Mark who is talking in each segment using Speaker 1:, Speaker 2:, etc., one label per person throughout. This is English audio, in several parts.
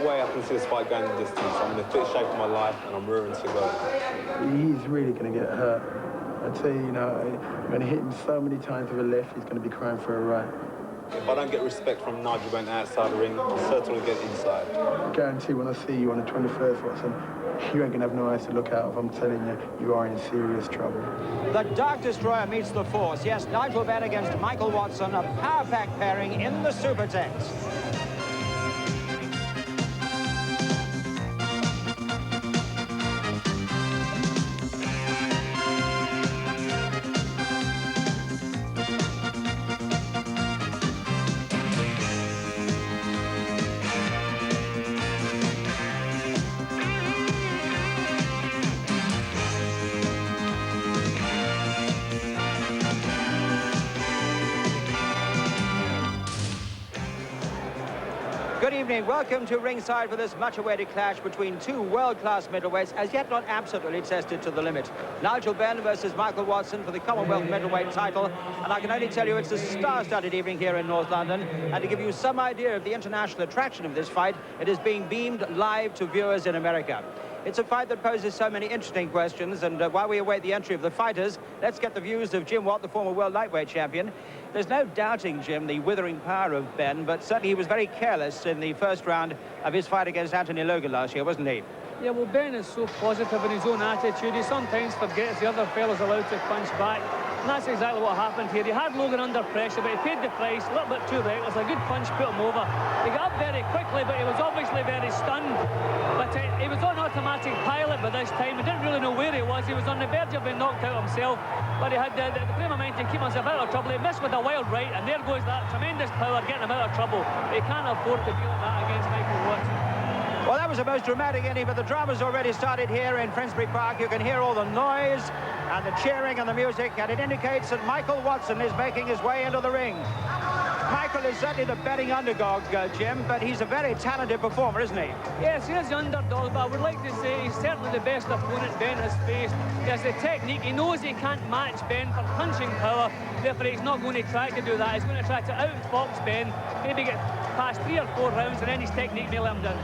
Speaker 1: way I can see this fight going the distance. I'm in the fit shape of my life, and I'm rearing to go.
Speaker 2: He's really going to get hurt. I tell you, I'm going to hit him so many times with a left, he's going to be crying for a right.
Speaker 1: If I don't get respect from Nigel Benn outside the ring, I'll certainly get inside.
Speaker 2: I guarantee when I see you on the 21st, Watson, you ain't going to have no eyes to look out of. I'm telling you, you are in serious trouble.
Speaker 3: The Dark Destroyer meets the Force. Yes, Nigel Benn against Michael Watson, a power-pack pairing in the Supertex. Good evening. Welcome to ringside for this much-awaited clash between two world-class middleweights, as yet not absolutely tested to the limit. Nigel Benn versus Michael Watson for the Commonwealth middleweight title. And I can only tell you it's a star-studded evening here in North London. And to give you some idea of the international attraction of this fight, it is being beamed live to viewers in America. It's a fight that poses so many interesting questions, and while we await the entry of the fighters, let's get the views of Jim Watt, the former world lightweight champion. There's no doubting, Jim, the withering power of Benn, but certainly he was very careless in the first round of his fight against Anthony Logan last year, wasn't he?
Speaker 4: Yeah, well, Benn is so positive in his own attitude. He sometimes forgets the other fella's allowed to punch back. And that's exactly what happened here. He had Logan under pressure, but he paid the price, a little bit too reckless. A good punch put him over. He got up very quickly, but he was obviously very stunned. But he was on automatic pilot by this time. He didn't really know where he was. He was on the verge of being knocked out himself. But he had the frame of mind to keep himself out of trouble. He missed with a wild right, and there goes that tremendous power getting him out of trouble. He can't afford to be like that against Michael Watson.
Speaker 3: Well, that was the most dramatic inning, but the drama's already started here in Finsbury Park. You can hear all the noise and the cheering and the music, and it indicates that Michael Watson is making his way into the ring. Michael is certainly the betting underdog, Jim, but he's a very talented performer, isn't he?
Speaker 4: Yes, he is the underdog, but I would like to say he's certainly the best opponent Benn has faced. He has the technique. He knows he can't match Benn for punching power, therefore he's not going to try to do that. He's going to try to outfox Benn, maybe get past 3 or 4 rounds, and then his technique may let him down.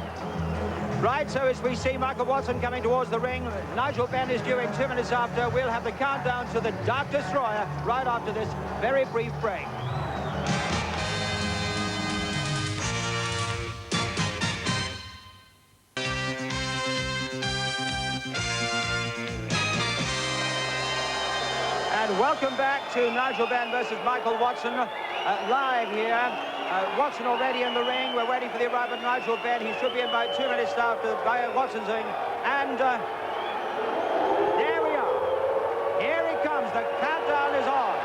Speaker 3: Right, so as we see Michael Watson coming towards the ring, Nigel Benn is due in 2 minutes after. We'll have the countdown to the Dark Destroyer right after this very brief break. And welcome back to Nigel Benn versus Michael Watson, live here. Watson already in the ring. We're waiting for the arrival of Nigel Benn. He should be in about 2 minutes after Watson's ring. And there we are. Here he comes. The countdown is on.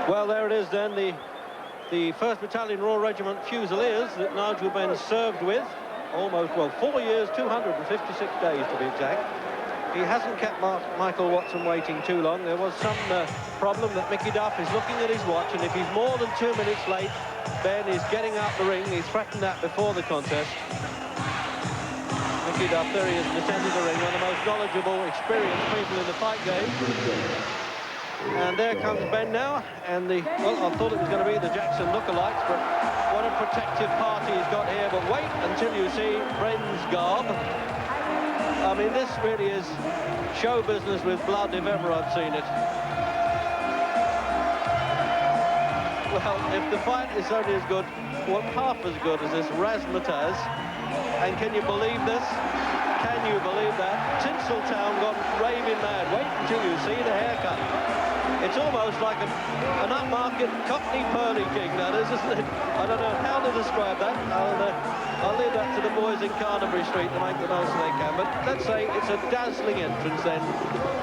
Speaker 5: Well, there it is then, the 1st Battalion Royal Regiment Fusiliers that Nigel Benn served with. Almost, well, 4 years, 256 days to be exact. He hasn't kept Michael Watson waiting too long. There was some problem that Mickey Duff is looking at his watch, and if he's more than 2 minutes late, Benn is getting out the ring. He's threatened that before the contest. Mickey Duff, there he is, descending the ring, one of the most knowledgeable, experienced people in the fight game. And there comes Benn now, and well, I thought it was going to be the Jackson lookalikes, but what a protective party he's got here. But wait until you see Bren's garb. I mean, this really is show business with blood, if ever I've seen it. Well, if the fight is only as good, well, half as good as this razzmatazz, and can you believe this? Can you believe that? Tinseltown gone raving mad. Wait until you see the haircut. It's almost like an upmarket Cockney Pearly King, that is, isn't it? I don't know how to describe that. I'll leave that to the boys in Carnaby Street to make the most they can. But let's say it's a dazzling entrance then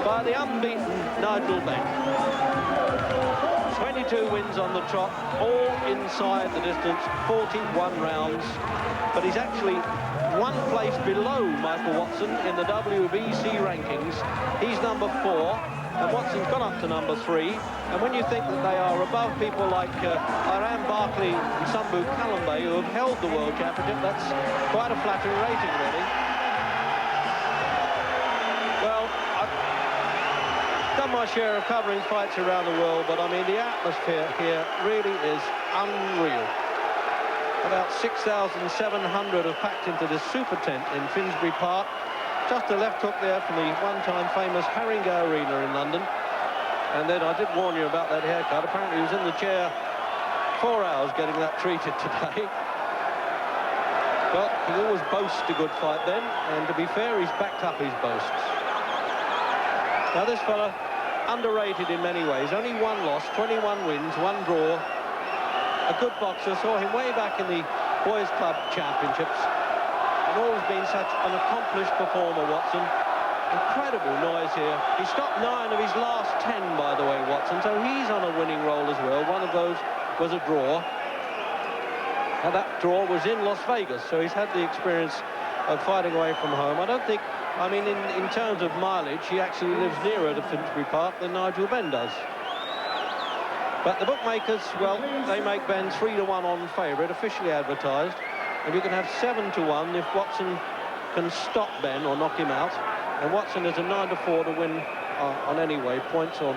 Speaker 5: by the unbeaten Nigel Benn. 22 wins on the trot, all inside the distance, 41 rounds. But he's actually one place below Michael Watson in the WBC rankings. He's number 4. and Watson's gone up to number 3. And when you think that they are above people like Iran Barkley and Sambu Kalambe, who have held the World Championship, that's quite a flattering rating, really. Well, I've done my share of covering fights around the world, but I mean, the atmosphere here really is unreal. About 6,700 have packed into this super tent in Finsbury Park. Just a left hook there from the one-time famous Haringey Arena in London. And then I did warn you about that haircut. Apparently he was in the chair 4 hours getting that treated today. Well, he always boasts a good fight then, and to be fair, he's backed up his boasts. Now this fella, underrated in many ways. Only 1 loss, 21 wins, 1 draw. A good boxer. Saw him way back in the Boys Club Championships. And always been such an accomplished performer, Watson. Incredible noise here. He stopped 9 of his last 10, by the way, Watson, so he's on a winning roll as well. One of those was a draw. Now that draw was in Las Vegas, so he's had the experience of fighting away from home. I don't think, I mean, in terms of mileage, he actually lives nearer to Finsbury Park than Nigel Benn does. But the bookmakers, well, they make Benn 3-1 on favourite, officially advertised. And you can have 7-1 if Watson can stop Benn or knock him out. And Watson is a 9-4 to win on any way, points on.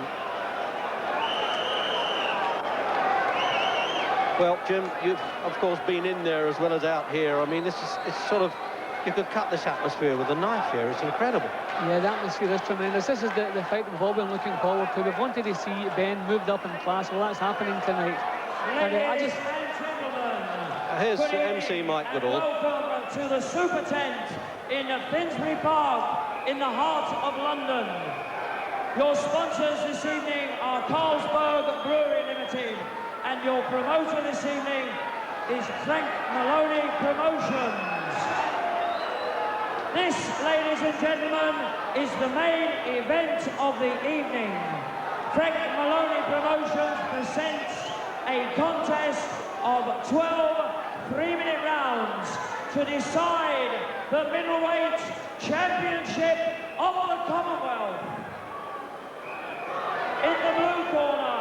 Speaker 5: Well, Jim, you've, of course, been in there as well as out here. I mean, it's sort of, you could cut this atmosphere with a knife here. It's incredible.
Speaker 4: Yeah, the atmosphere is tremendous. This is the fight we've all been looking forward to. We've wanted to see Benn moved up in class. Well, that's happening tonight. And I just...
Speaker 5: Here's MC Mike Goodall.
Speaker 6: Welcome to the Super Tent in Finsbury Park in the heart of London. Your sponsors this evening are Carlsberg Brewery Limited, and your promoter this evening is Frank Maloney Promotions. This, ladies and gentlemen, is the main event of the evening. Frank Maloney Promotions presents a contest of 12 3-minute rounds to decide the middleweight championship of the Commonwealth. In the blue corner,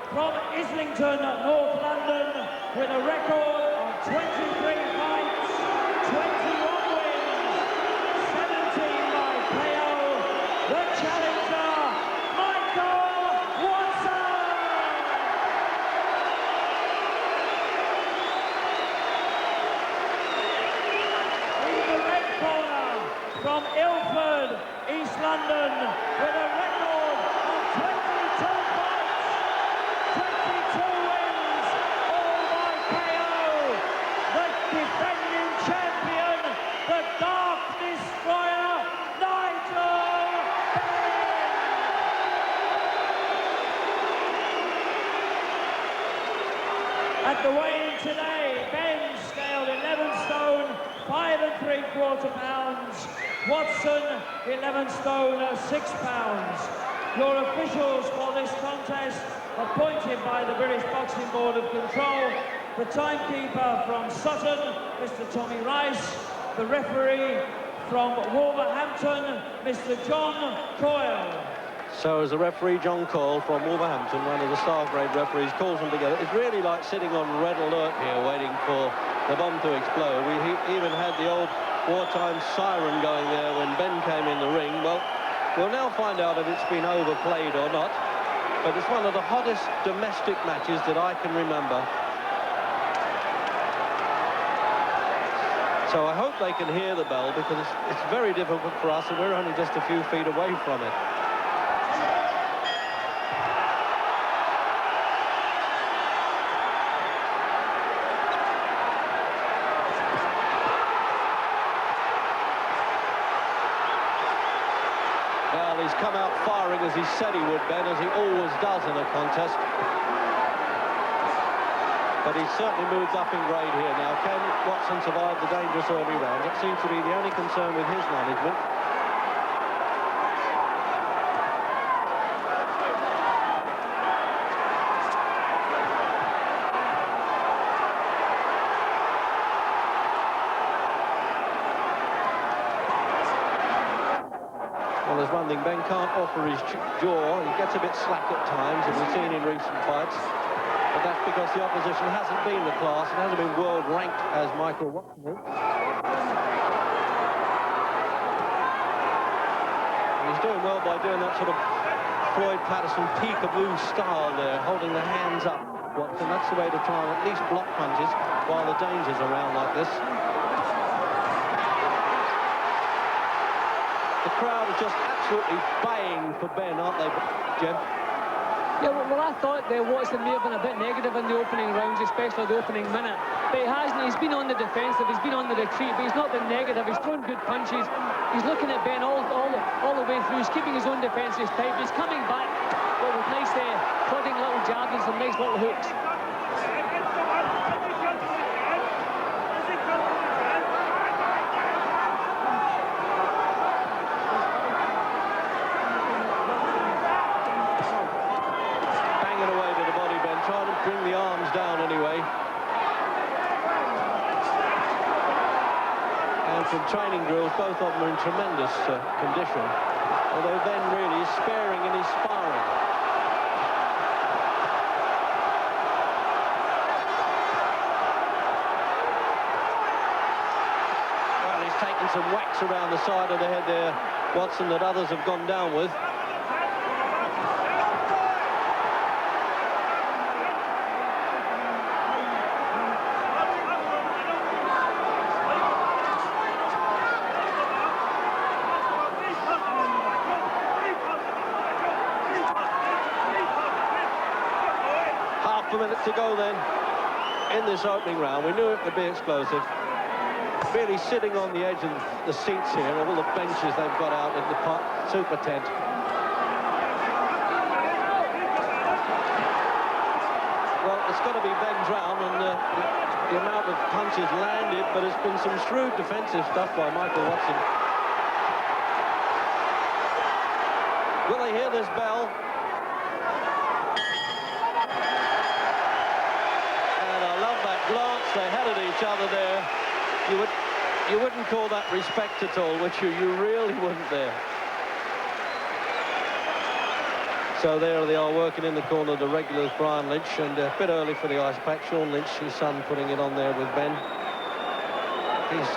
Speaker 6: from Islington, North London, with a record of 23 fights, 21 wins, 17 by KO, the challenger, Michael Watson! From Ilford, East London, with a record of 22 fights, 22 wins, all by KO. The defending champion, the Dark Destroyer, Nigel Benn. At the weigh-in today, Benn scaled 11 stone, 5 3/4 pounds. Watson, 11 stone, 6 pounds. Your officials for this contest, appointed by the British Boxing Board of Control, the timekeeper from Sutton, Mr. Tommy Rice, the referee from Wolverhampton, Mr. John Coyle.
Speaker 5: So as the referee, John Coyle from Wolverhampton, one of the star grade referees, calls them together. It's really like sitting on red alert here, waiting for the bomb to explode. We even had the old wartime siren going there when Benn came in the ring. Well, we'll now find out if it's been overplayed or not. But it's one of the hottest domestic matches that I can remember. So I hope they can hear the bell, because it's very difficult for us, and we're only just a few feet away from it. He's come out firing as he said he would, Ben, as he always does in a contest. But he's certainly moved up in grade here now. Can Watson survive the dangerous early round? That seems to be the only concern with his management. one thing, Ben can't offer his jaw. He gets a bit slack at times, as we've seen in recent fights. But that's because the opposition hasn't been the class and hasn't been world ranked as Michael Watson is. And he's doing well by doing that sort of Floyd Patterson peekaboo style there, holding the hands up. Watson, that's the way to try and at least block punches while the danger's around like this. The crowd are just absolutely baying for Ben, aren't they, Jim?
Speaker 4: Yeah, well, I thought Watson may have been a bit negative in the opening rounds, especially the opening minute. But he hasn't. He's been on the defensive, he's been on the retreat, but he's not been negative. He's thrown good punches. He's looking at Ben all the way through. He's keeping his own defensive tight. He's coming back with nice prodding little jabs and some nice little hooks.
Speaker 5: Bring the arms down anyway. And from training drills, both of them are in tremendous condition. Although Ben really is sparing in his sparring. Well, he's taken some whacks around the side of the head there, Watson, that others have gone down with. A minute to go then in this opening round. We knew it would be explosive. Really sitting on the edge of the seats here, all the benches they've got out in the super tent. Well, it's got to be Ben's round, and the amount of punches landed, but it's been some shrewd defensive stuff by Michael Watson. Will they hear this bell? Glance they had at each other there. You wouldn't call that respect at all, would you? You really wouldn't there. So there they are working in the corner, the regulars, Brian Lynch, and a bit early for the ice pack. Sean Lynch, his son, putting it on there with Ben. He's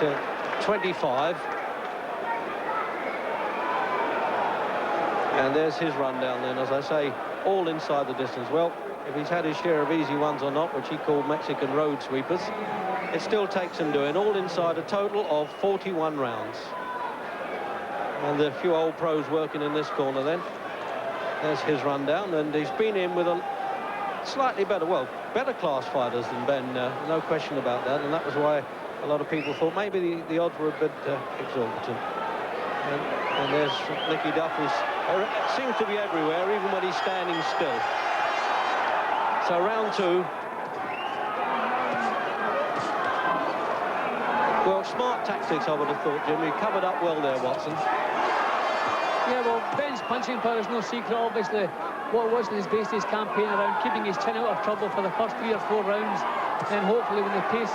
Speaker 5: 25. And there's his rundown then, as I say, all inside the distance. Well, if he's had his share of easy ones or not, which he called Mexican road sweepers, it still takes him doing all inside a total of 41 rounds. And a few old pros working in this corner then. There's his rundown, and he's been in with a slightly better, well, better class fighters than Ben, no question about that, and that was why a lot of people thought maybe the odds were a bit exorbitant. And there's Nicky Duff, who seems to be everywhere, even when he's standing still. So round two. Well, smart tactics, I would have thought, Jim. He covered up well there, Watson.
Speaker 4: Yeah, well, Ben's punching power is no secret, obviously. What Watson has based his campaign around keeping his chin out of trouble for the first 3 or 4 rounds. And hopefully when the pace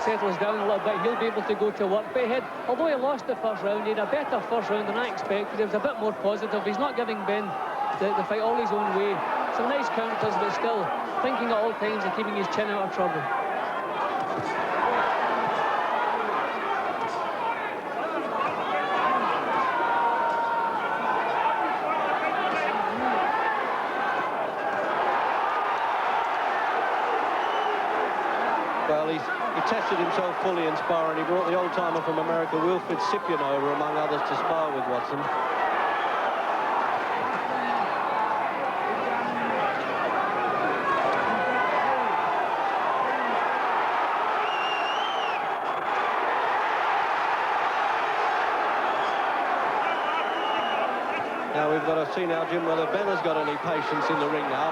Speaker 4: settles down a little bit, he'll be able to go to work. But although he lost the first round, he had a better first round than I expected. He was a bit more positive. He's not giving Ben the fight all his own way. Some nice counters, but still thinking at all times of keeping his chin out of trouble.
Speaker 5: Well, he tested himself fully in sparring. He brought the old-timer from America, Wilfred Sipien, over, among others, to spar with Watson. Now we've got to see now, Jim, whether Ben has got any patience in the ring now.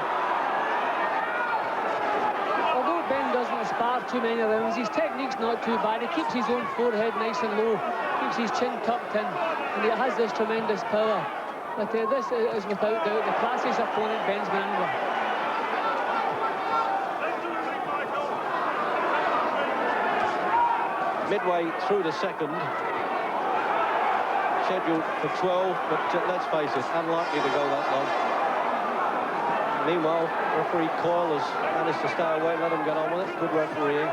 Speaker 4: Although Ben doesn't spar too many rounds, his technique's not too bad. He keeps his own forehead nice and low, keeps his chin tucked in, and he has this tremendous power. But this is without doubt the classiest opponent Ben's been under. Midway through the second,
Speaker 5: scheduled for 12, but let's face it, unlikely to go that long. Meanwhile, referee Coyle has managed to stay away and let him get on with it. Good refereeing.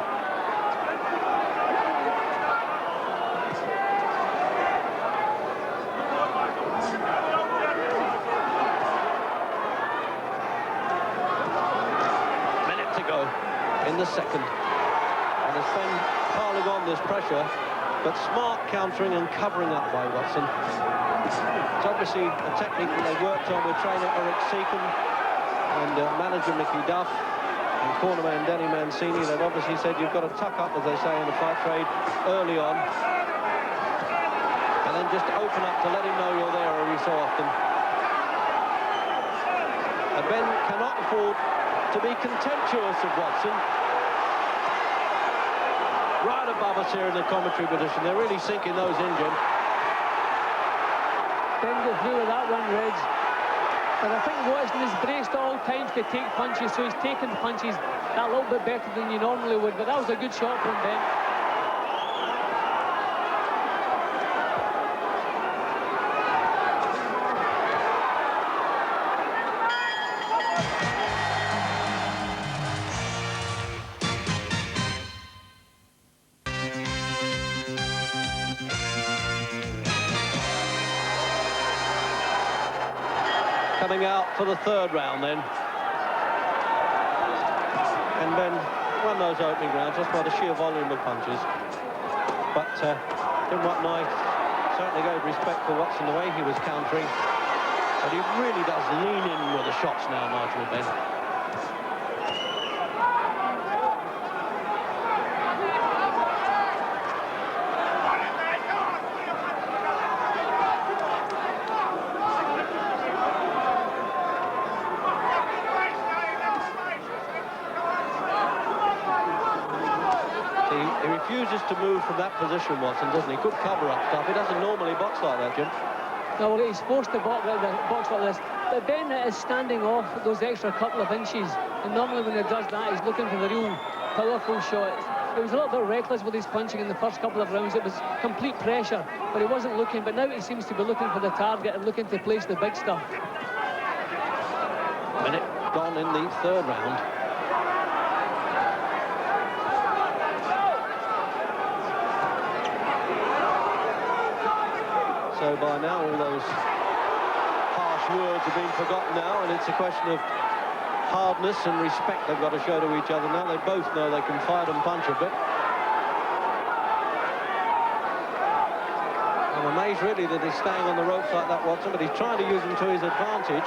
Speaker 5: Minute to go in the second. And as Benn piling on this pressure, but smart countering and covering up by Watson. It's obviously a technique that they worked on with trainer Eric Seacombe and manager Mickey Duff and cornerman Danny Mancini. They've obviously said you've got to tuck up, as they say in the fight trade, early on, and then just open up to let him know you're there every so often. And Benn cannot afford to be contemptuous of Watson. Right above us here in the commentary position. They're really sinking those in, Jim.
Speaker 4: Benn got through with that one, Reg. But I think Watson has braced at all times to take punches, so he's taken punches that little bit better than you normally would. But that was a good shot from Benn.
Speaker 5: Coming out for the third round then. And Benn won those opening rounds just by the sheer volume of punches. But Tim Watney certainly gave respect for Watson the way he was countering. But he really does lean in with the shots now, Nigel Benn. He refuses to move from that position, Watson, doesn't he? Good cover-up stuff. He doesn't normally box like that, Jim.
Speaker 4: No, well, he's forced to box like this. But Benn is standing off those extra couple of inches. And normally when he does that, he's looking for the real powerful shot. He was a little bit reckless with his punching in the first couple of rounds. It was complete pressure, but he wasn't looking. But now he seems to be looking for the target and looking to place the big stuff.
Speaker 5: Minute gone in the third round. So by now all those harsh words are being forgotten now, and it's a question of hardness and respect they've got to show to each other now. They both know they can fight and punch a bit. I'm amazed really that he's staying on the ropes like that, Watson, but he's trying to use them to his advantage.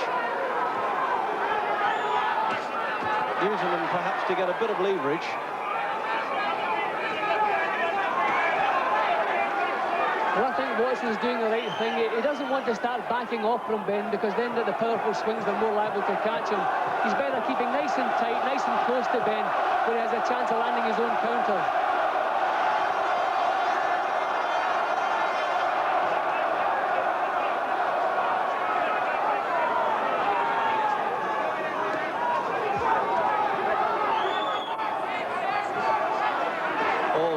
Speaker 5: Using them perhaps to get a bit of leverage.
Speaker 4: Well, I think Watson's doing the right thing. He doesn't want to start backing off from Benn, because then the powerful swings are more liable to catch him. He's better keeping nice and tight, nice and close to Benn, where he has a chance of landing his own counter.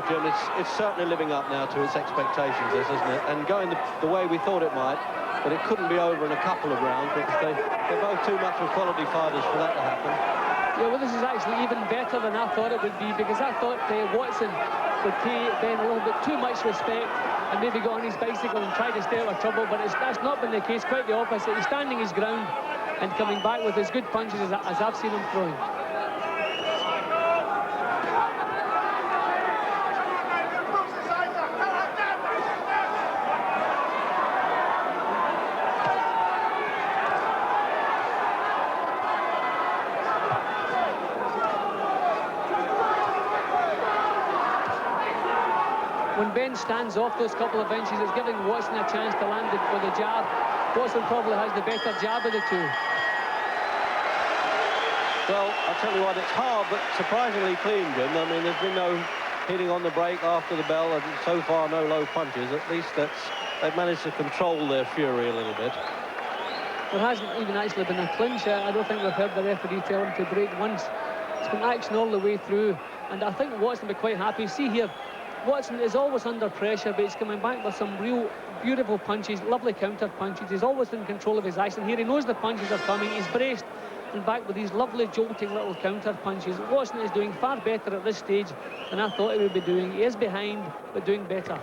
Speaker 5: Jim, it's certainly living up now to its expectations, this, isn't it? And going the way we thought it might, but it couldn't be over in a couple of rounds because they're both too much of quality fighters for that to happen.
Speaker 4: Yeah, well, this is actually even better than I thought it would be, because I thought Watson would pay Benn a little bit too much respect and maybe go on his bicycle and try to stay out of trouble, but that's not been the case. Quite the opposite. He's standing his ground and coming back with as good punches as I've seen him throwing. When Benn stands off those couple of inches, it's giving Watson a chance to land it with a jab. Watson probably has the better jab of the two.
Speaker 5: Well, I'll tell you what, it's hard, but surprisingly clean, Jim. I mean, there's been no hitting on the break after the bell, and so far no low punches. At least they've managed to control their fury a little bit.
Speaker 4: There hasn't even actually been a clinch. I don't think we've heard the referee tell him to break once. It's been action all the way through, and I think Watson will be quite happy. See here, Watson is always under pressure, but he's coming back with some real beautiful punches, lovely counter punches. He's always in control of his action. Here he knows the punches are coming. He's braced and back with these lovely jolting little counter punches. Watson is doing far better at this stage than I thought he would be doing. He is behind, but doing better.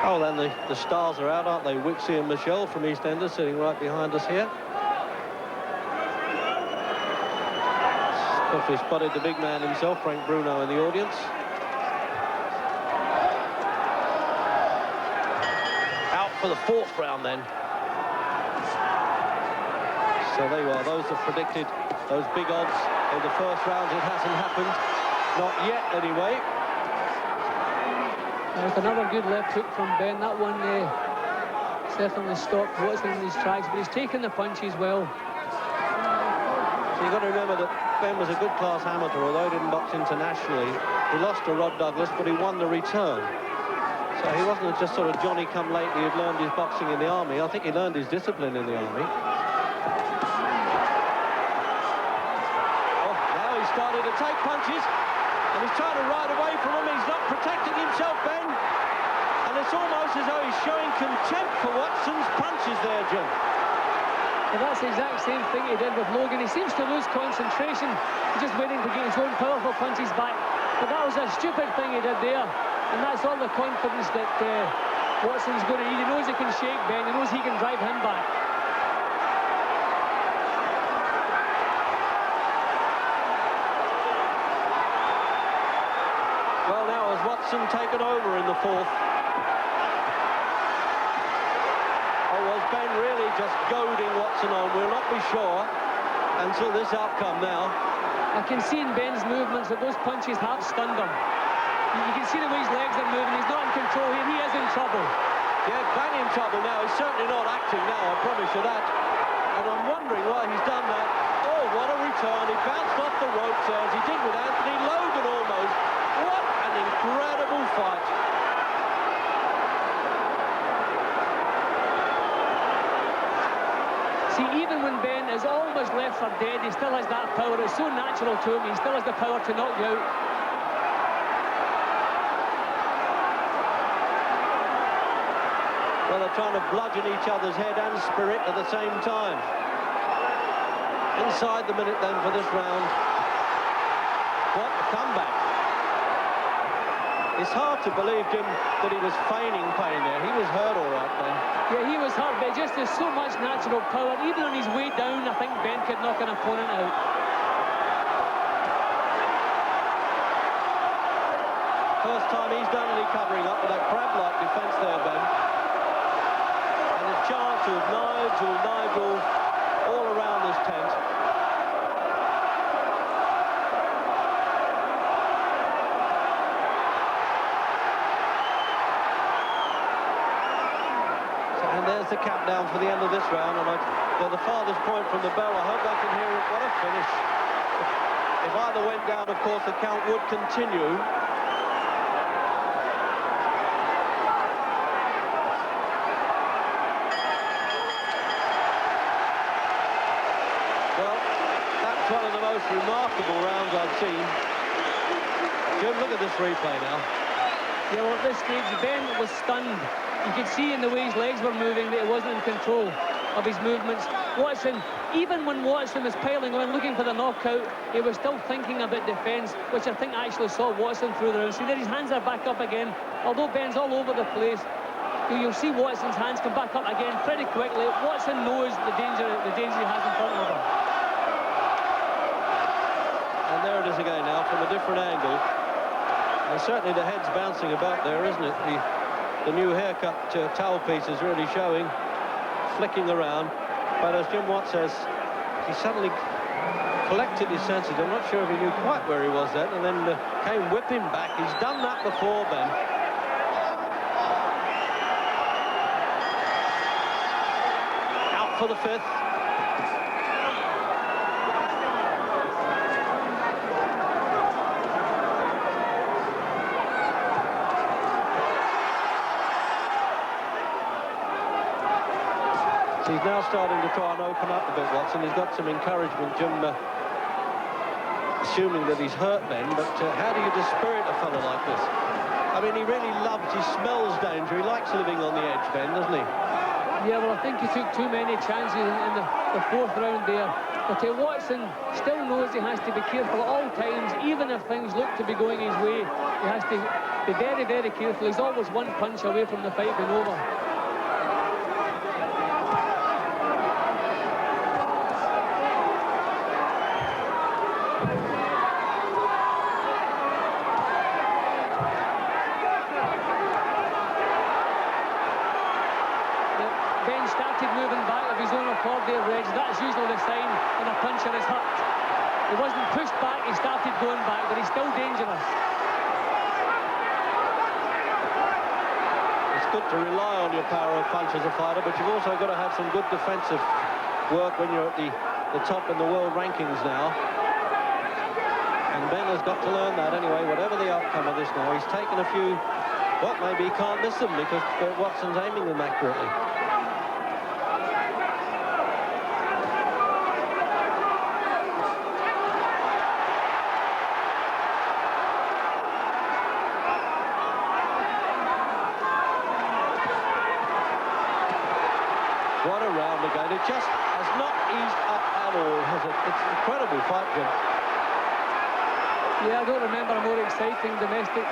Speaker 5: Oh, then the stars are out, aren't they? Wixie and Michelle from EastEnders sitting right behind us here. Especially spotted the big man himself, Frank Bruno, in the audience. Out for the 4th round then. So there you are, those that predicted those big odds in the first round. It hasn't happened. Not yet, anyway.
Speaker 4: There's another good left hook from Ben. That one certainly stopped Watson in his tracks, but he's taken the punches well.
Speaker 5: So you've got to remember that Ben was a good class amateur, although he didn't box internationally. He lost to Rod Douglas, but he won the return. So he wasn't just sort of Johnny come lately who'd learned his boxing in the army. I think he learned his discipline in the army. Started to take punches, and he's trying to ride away from him. He's not protecting himself, Ben, and it's almost as though he's showing contempt for Watson's punches there, Jim.
Speaker 4: Well, that's the exact same thing he did with Logan. He seems to lose concentration, just waiting to get his own powerful punches back. But that was a stupid thing he did there, and that's all the confidence that Watson's going to need. He knows he can shake Ben, he knows he can drive him back.
Speaker 5: Well, now has Watson taken over in the 4th? Or was Ben really just goading Watson on? We'll not be sure until this outcome now.
Speaker 4: I can see in Ben's movements that those punches have stunned him. You can see the way his legs are moving. He's not in control here. He is in trouble.
Speaker 5: Yeah, bang in trouble now. He's certainly not acting now, I promise you that. And I'm wondering why he's done that. Oh, what a return. He bounced off the ropes there, as he did with Anthony Logan almost. What an incredible fight.
Speaker 4: See, even when Ben is almost left for dead, he still has that power. It's so natural to him. He still has the power to knock you out.
Speaker 5: Well, they're trying to bludgeon each other's head and spirit at the same time. Inside the minute then for this round. What a comeback. It's hard to believe, Jim, that he was feigning pain there. He was hurt all right then.
Speaker 4: Yeah, he was hurt, but just there's so much natural power. Even on his way down, I think Ben could knock an opponent out.
Speaker 5: First time he's done any covering up with that crab-like defence there, Ben. And a chance of Nigel all around this tent. And there's the countdown for the end of this round, and they're the farthest point from the bell. I hope I can hear it. What a finish. If either went down, of course, the count would continue. Well, that's one of the most remarkable rounds I've seen. Jim, look at this replay now.
Speaker 4: Yeah, well, at this stage, Ben was stunned. You could see in the way his legs were moving that he wasn't in control of his movements. Watson, even when Watson was piling on, looking for the knockout, he was still thinking about defence, which I think actually saw Watson through the round. See there, his hands are back up again. Although Ben's all over the place, you'll see Watson's hands come back up again pretty quickly. Watson knows the danger he has in front of him.
Speaker 5: And there it is again now, from a different angle. And certainly the head's bouncing about there, isn't it? The new haircut towel piece is really showing, flicking around. But as Jim Watt says, he suddenly collected his senses. I'm not sure if he knew quite where he was then, and then came whipping back. He's done that before, Ben. Out for the 5th. He's now starting to try and open up a bit, Watson. He's got some encouragement, Jim, assuming that he's hurt Ben, but how do you dispirit a fellow like this? I mean, he really he smells danger. He likes living on the edge, Ben, doesn't he?
Speaker 4: Yeah, well, I think he took too many chances in the fourth round there. But Watson still knows he has to be careful at all times, even if things look to be going his way. He has to be very, very careful. He's always one punch away from the fight being over. Ben started moving back of his own accord there, Reg. That's usually the sign when a puncher is hurt. He wasn't pushed back, he started going back, but he's still dangerous.
Speaker 5: It's good to rely on your power of punch as a fighter, but you've also got to have some good defensive work when you're at the top in the world rankings now. And Ben has got to learn that anyway, whatever the outcome of this now. He's taken a few, well, maybe he can't miss them because Watson's aiming them accurately. What a round again. It just has not eased up at all, has it? It's an incredible fight, Jim.
Speaker 4: Yeah, I don't remember a more exciting domestic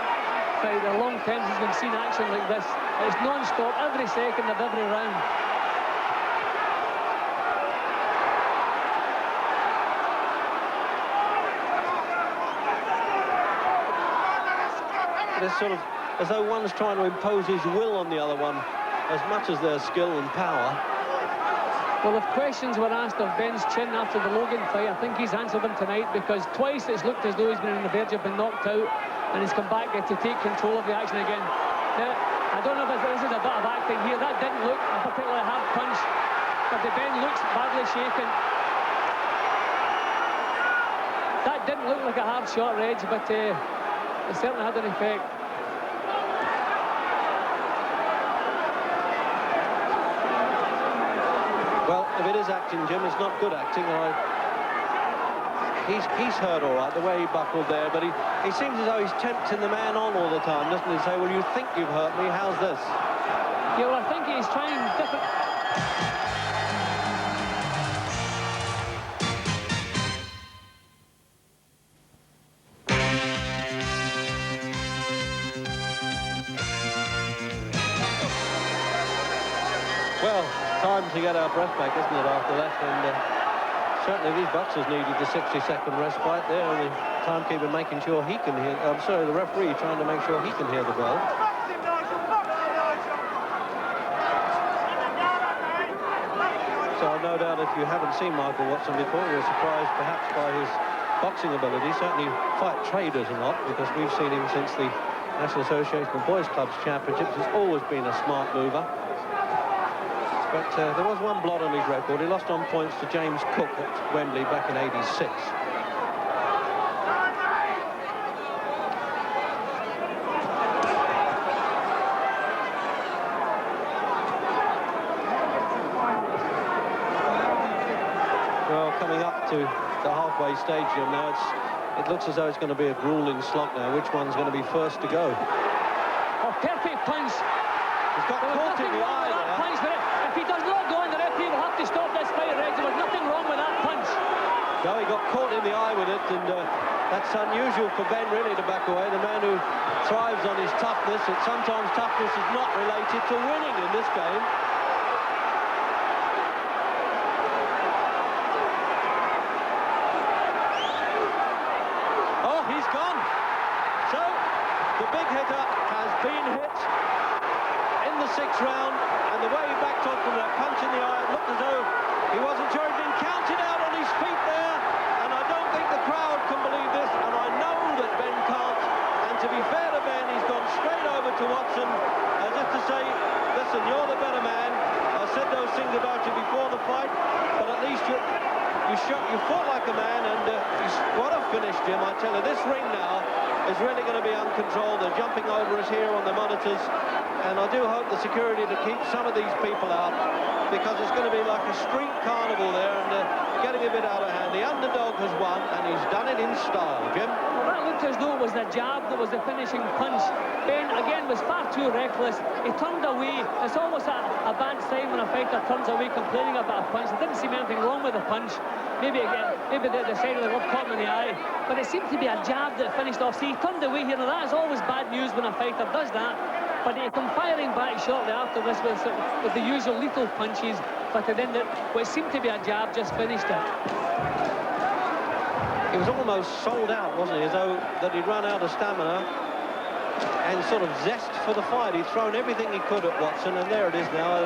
Speaker 4: fight in a long time since we've seen action like this. It's non-stop every second of every round.
Speaker 5: It's sort of as though one's trying to impose his will on the other one as much as their skill and power.
Speaker 4: Well, if questions were asked of Ben's chin after the Logan fight, I think he's answered them tonight, because twice it's looked as though he's been on the verge of being knocked out, and he's come back to take control of the action again. Now, I don't know if this is a bit of acting here. That didn't look a particularly hard punch, but the Ben looks badly shaken. That didn't look like a hard shot, Reg, but it certainly had an effect.
Speaker 5: Well, if it is acting, Jim, it's not good acting. He's hurt all right, the way he buckled there, but he seems as though he's tempting the man on all the time, doesn't he? Say, well, you think you've hurt me, how's this?
Speaker 4: Yeah, well, I think he's trying different...
Speaker 5: Well, time to get our breath back, isn't it, after that? And certainly these boxers needed the 60-second respite there, and the timekeeper making sure he can hear... I'm sorry, the referee trying to make sure he can hear the bell. So no doubt if you haven't seen Michael Watson before, you're surprised perhaps by his boxing ability. Certainly fight traders a lot, because we've seen him since the National Association of Boys Clubs Championships. He's always been a smart mover. But there was one blot on his record. He lost on points to James Cook at Wembley back in '86. Well, coming up to the halfway stage here now, it looks as though it's going to be a grueling slog now. Which one's going to be first to go?
Speaker 4: Oh, perfect punch.
Speaker 5: He's got caught in the eye there.
Speaker 4: Punch, but if he does not go on, the referee will have to stop this fight, Reg. There was nothing wrong with that punch.
Speaker 5: No, he got caught in the eye with it, and that's unusual for Ben, really, to back away. The man who thrives on his toughness, and sometimes toughness is not related to winning in this game. Oh, he's gone. So, the big hitter has been hit in the 6th round, and the way he backed off from that punch in the eye, it looked as though he wasn't sure he'd been counted out on his feet there, and I don't think the crowd can believe this, and I know that Ben can't. And to be fair to Ben, he's gone straight over to Watson as if to say, listen, you're the better man. I said those things about you before the fight, but at least you fought like a man, and what a finish, Jim. I tell you, this ring now is really going to be uncontrolled. They're jumping over us here on the monitors. And I do hope the security to keep some of these people out, because it's going to be like a street carnival there, and getting a bit out of hand. The underdog has won, and he's done it in style. Jim?
Speaker 4: Well, that looked as though it was the jab that was the finishing punch. Ben, again, was far too reckless. He turned away. It's almost a bad sign when a fighter turns away complaining about a punch. There didn't seem anything wrong with the punch. Maybe the side of the glove caught him in the eye. But it seemed to be a jab that finished off. See, he turned away here. Now, that is always bad news when a fighter does that. But he came firing back shortly after this with the usual lethal punches. But then what seemed to be a jab just finished it.
Speaker 5: He was almost sold out, wasn't he? As though that he'd run out of stamina and sort of zest for the fight. He'd thrown everything he could at Watson, and there it is now.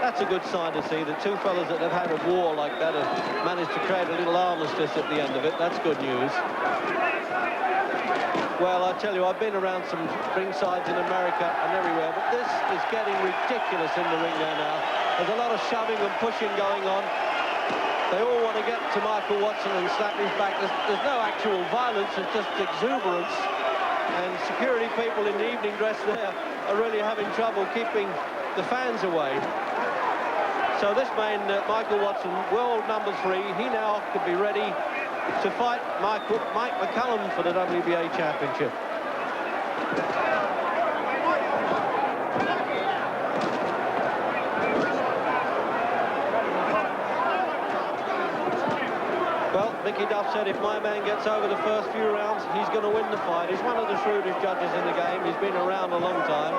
Speaker 5: That's a good sign to see. The two fellas that have had a war like that have managed to create a little armistice at the end of it. That's good news. Well, I tell you, I've been around some ringsides in America and everywhere, but this is getting ridiculous in the ring there now. There's a lot of shoving and pushing going on. They all want to get to Michael Watson and slap his back. There's no actual violence, it's just exuberance. And security people in the evening dress there are really having trouble keeping the fans away. So this man, Michael Watson, world number 3, he now could be ready to fight Mike McCallum for the WBA Championship. Well, Mickey Duff said if my man gets over the first few rounds, he's going to win the fight. He's one of the shrewdest judges in the game. He's been around a long time.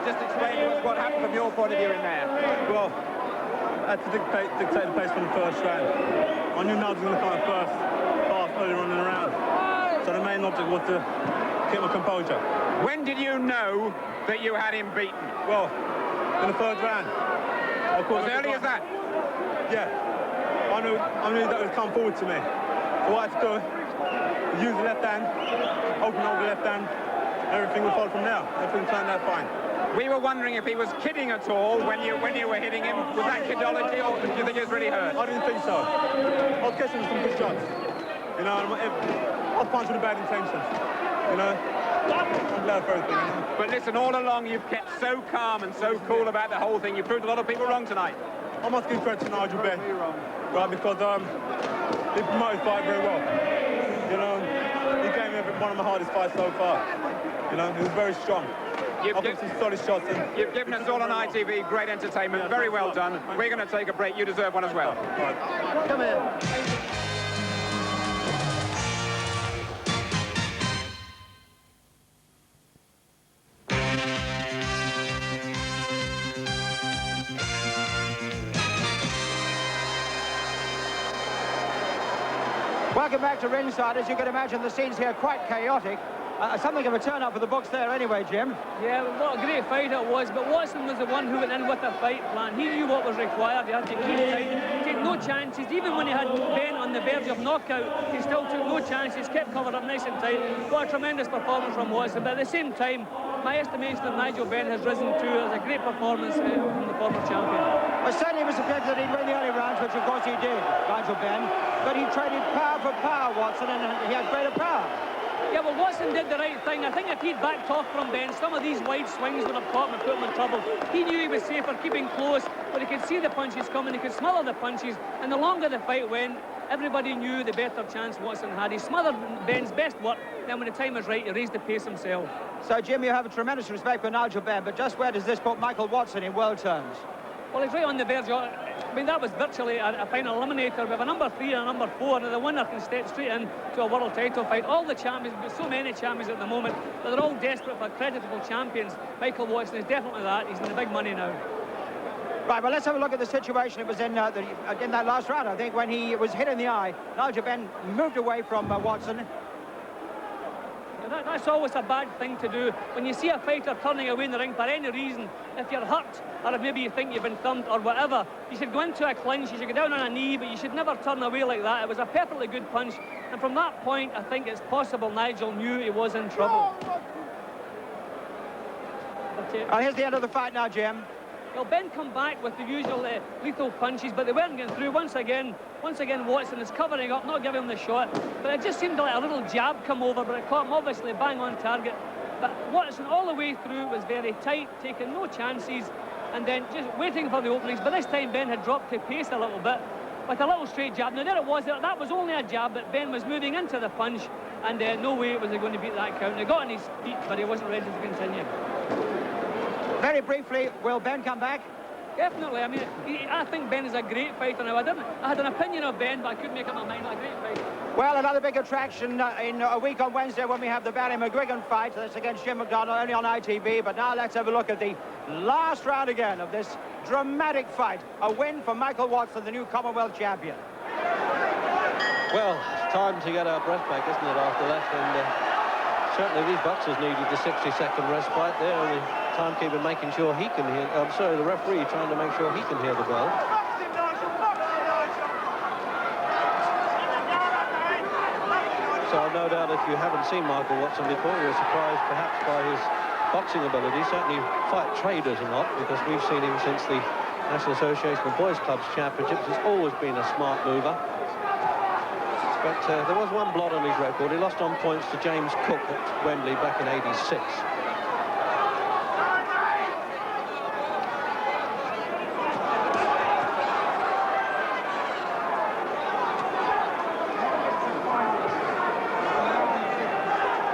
Speaker 3: Just explain what happened from your point of view in there.
Speaker 1: Well, I had to dictate the pace from the first round. I knew Nigel was going to come out first, fast, earlier on in the round. So the main object was to keep my composure.
Speaker 3: When did you know that you had him beaten?
Speaker 1: Well, in the third round. Of course,
Speaker 3: As early as that?
Speaker 1: Yeah. I knew that would come forward to me. So what I had to do, use the left hand, open up the left hand, everything would fall from there. Everything turned out fine.
Speaker 3: We were wondering if he was kidding at all when you were hitting him. Was that kidology, or do you think it was really hurt?
Speaker 1: I didn't think so. I was catching some good shots. You know, I was punching with bad intentions. You know, I'm glad for everything. You know?
Speaker 3: But listen, all along you've kept so calm and so cool about the whole thing. You proved a lot of people wrong tonight.
Speaker 1: I must give credit to Nigel Benn, right, because he promoted the fight very well. You know, he gave me one of my hardest fights so far. You know, he was very strong. I've got some solid shots.
Speaker 3: You've given us all on ITV great entertainment. Yeah, very well done. We're going to take a break. You deserve one as well.
Speaker 1: Right. Come here.
Speaker 3: Welcome back to ringside. As you can imagine, the scenes here quite chaotic. Something of a turn-up for the books there anyway, Jim.
Speaker 4: Yeah, what a great fight it was, but Watson was the one who went in with a fight plan. He knew what was required. He had to keep tight, take no chances. Even when he had Ben on the verge of knockout, he still took no chances, kept covered up nice and tight. Got a tremendous performance from Watson, but at the same time, my estimation of Nigel Benn has risen too. As a great performance from the former champion.
Speaker 3: Well, certainly it was expected that he'd win the early rounds, which of course he did, Nigel Benn. But he traded power for power, Watson, and he had greater power.
Speaker 4: Yeah, well, Watson did the right thing. I think if he'd backed off from Ben, some of these wide swings would have caught him and put him in trouble. He knew he was safer keeping close, but he could see the punches coming, he could smother the punches, and the longer the fight went, everybody knew the better chance Watson had. He smothered Ben's best work, then when the time was right, he raised the pace himself.
Speaker 3: So, Jim, you have a tremendous respect for Nigel Benn, but just where does this put Michael Watson in world terms?
Speaker 4: Well, he's right on the verge. I mean, that was virtually a final eliminator. We have a number 3 and a number 4, and the winner can step straight in to a world title fight. All the champions, there's so many champions at the moment, but they're all desperate for creditable champions. Michael Watson is definitely that. He's in the big money now.
Speaker 3: Right, well, let's have a look at the situation it was in that last round, I think, when he was hit in the eye. Nigel Benn moved away from Watson.
Speaker 4: That's always a bad thing to do. When you see a fighter turning away in the ring for any reason, if you're hurt, or if maybe you think you've been thumped or whatever, you should go into a clinch, you should go down on a knee, but you should never turn away like that. It was a perfectly good punch, and from that point, I think it's possible Nigel knew he was in trouble.
Speaker 3: And here's the end of the fight now, Jim.
Speaker 4: Well, Ben come back with the usual lethal punches, but they weren't getting through. Once again, Watson is covering up, not giving him the shot. But it just seemed like a little jab come over, but it caught him obviously bang on target. But Watson all the way through was very tight, taking no chances, and then just waiting for the openings. But this time Ben had dropped to pace a little bit with a little straight jab. Now there it was, that was only a jab, but Ben was moving into the punch, and no way was he going to beat that count. He got on his feet, but he wasn't ready to continue.
Speaker 3: Very briefly, will Ben come back?
Speaker 4: Definitely. I mean, I think Ben is a great fighter now. I had an opinion of Ben, but I couldn't make up my mind. A great fighter.
Speaker 3: Well, another big attraction in a week on Wednesday when we have the Barry McGuigan fight. That's against Jim McDonald, only on ITV. But now let's have a look at the last round again of this dramatic fight. A win for Michael Watson, the new Commonwealth champion.
Speaker 5: Well, it's time to get our breath back, isn't it, after that? And certainly these boxers needed the 60-second respite there. The timekeeper making sure he can hear... I'm sorry, the referee trying to make sure he can hear the bell. So no doubt if you haven't seen Michael Watson before, you're surprised perhaps by his boxing ability. Certainly fight traders a lot, because we've seen him since the National Association of Boys Clubs Championships. He's always been a smart mover. But there was one blot on his record. He lost on points to James Cook at Wembley back in '86.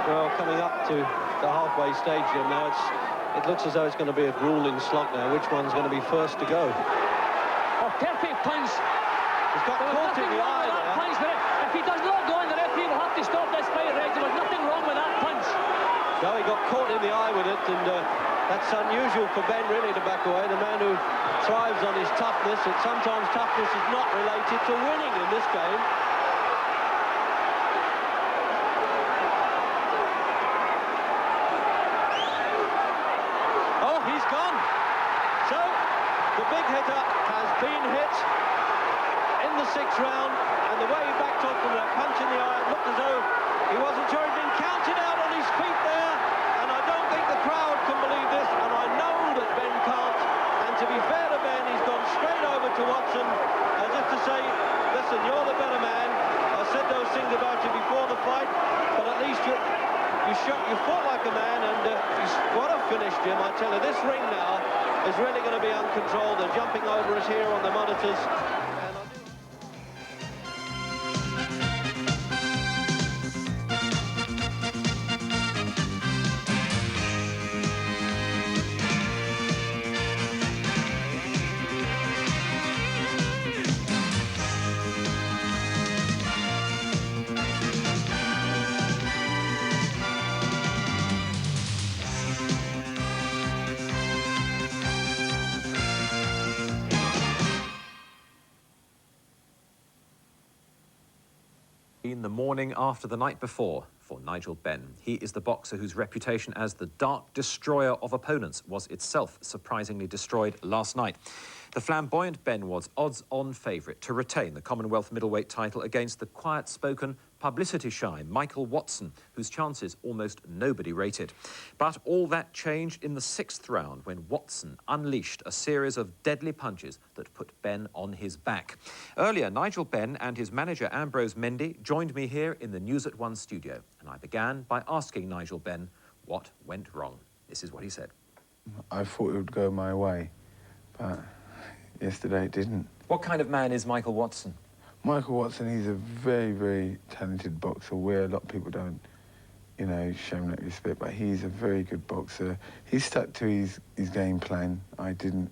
Speaker 5: Well, coming up to the halfway stage here now, it looks as though it's going to be a grueling slog now. Which one's going to be first to go?
Speaker 4: Oh, perfect punch.
Speaker 5: He's got caught in the eye there.
Speaker 4: Punch, but if he does not go in, the referee will have to stop this fight, Reg. There was nothing wrong with that punch.
Speaker 5: No, he got caught in the eye with it, and that's unusual for Ben, really, to back away. The man who thrives on his toughness, and sometimes toughness is not related to winning in this game. Oh, he's gone. So, the big hitter has been hit in the 6th round, and the way he backed off from that punch in the eye, it looked as though he wasn't sure he'd been counted out on his feet there, and I don't think the crowd can believe this, and I know that Ben can't. And to be fair to Ben, he's gone straight over to Watson as if to say, listen, you're the better man. I said those things about you before the fight, but at least you fought like a man, and what a finish, Jim. I tell you, this ring now is really going to be uncontrolled. They're jumping over us here on the monitors.
Speaker 7: In the morning after the night before for Nigel Benn. He is the boxer whose reputation as the dark destroyer of opponents was itself surprisingly destroyed last night. The flamboyant Benn was odds-on favourite to retain the Commonwealth middleweight title against the quiet-spoken, publicity-shy Michael Watson, whose chances almost nobody rated. But all that changed in the 6th round when Watson unleashed a series of deadly punches that put Benn on his back. Earlier, Nigel Benn and his manager Ambrose Mendy joined me here in the News at One studio, and I began by asking Nigel Benn what went wrong. This is what he said.
Speaker 2: I thought it would go my way, but yesterday it didn't.
Speaker 7: What kind of man is Michael Watson?
Speaker 2: Michael Watson, he's a very, very talented boxer where a lot of people don't, you know, show him that respect, but he's a very good boxer. He stuck to his game plan. I didn't.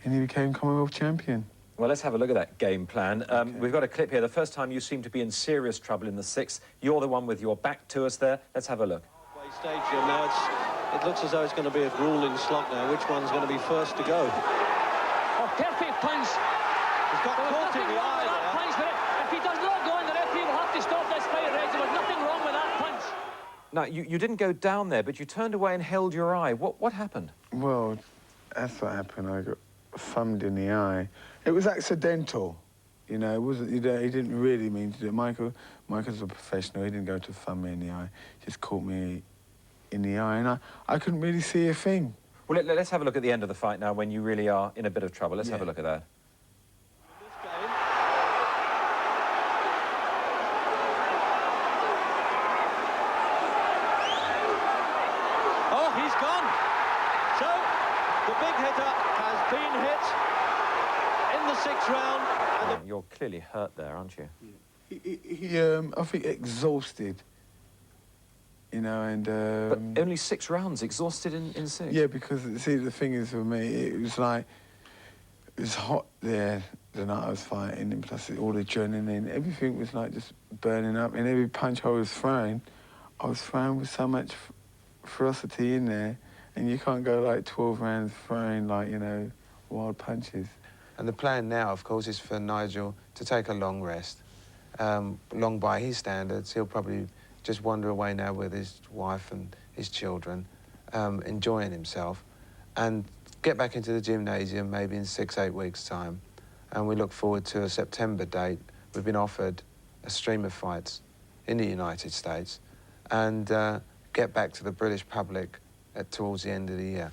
Speaker 2: And he became Commonwealth champion.
Speaker 7: Well, let's have a look at that game plan. Okay. We've got a clip here. The first time you seem to be in serious trouble in the 6th. You're the one with your back to us there. Let's have a look.
Speaker 5: Halfway stage here now. It looks as though it's going to be a grueling slog now. Which one's going to be first to go?
Speaker 4: Oh, perfect punch.
Speaker 5: He's got caught in the eye there.
Speaker 4: Punch, but if he does not go in, the referee will have to stop this fight, Reg. There was nothing wrong with that punch.
Speaker 7: Now, you didn't go down there, but you turned away and held your eye. What happened?
Speaker 2: Well, that's what happened. I got thumbed in the eye. It was accidental. You know, it wasn't. He didn't really mean to do it. Michael's a professional. He didn't go to thumb me in the eye. He just caught me in the eye, and I couldn't really see a thing.
Speaker 7: Well, let's have a look at the end of the fight now when you really are in a bit of trouble. Let's have a look at that.
Speaker 5: Oh, he's gone. So, the big hitter has been hit in the 6th round. And
Speaker 7: You're clearly hurt there, aren't you?
Speaker 2: I think exhausted, you know, and...
Speaker 7: But only 6 rounds, exhausted in 6?
Speaker 2: Yeah, because, see, the thing is for me, it was like, it was hot there the night I was fighting, and plus all the adrenaline, everything was like just burning up, and every punch I was throwing with so much ferocity in there, and you can't go like 12 rounds throwing like, you know, wild punches.
Speaker 8: And the plan now, of course, is for Nigel to take a long rest. Long by his standards, he'll probably just wander away now with his wife and his children, enjoying himself, and get back into the gymnasium maybe in 6-8 weeks' time. And we look forward to a September date. We've been offered a stream of fights in the United States and get back to the British public towards the end of the year.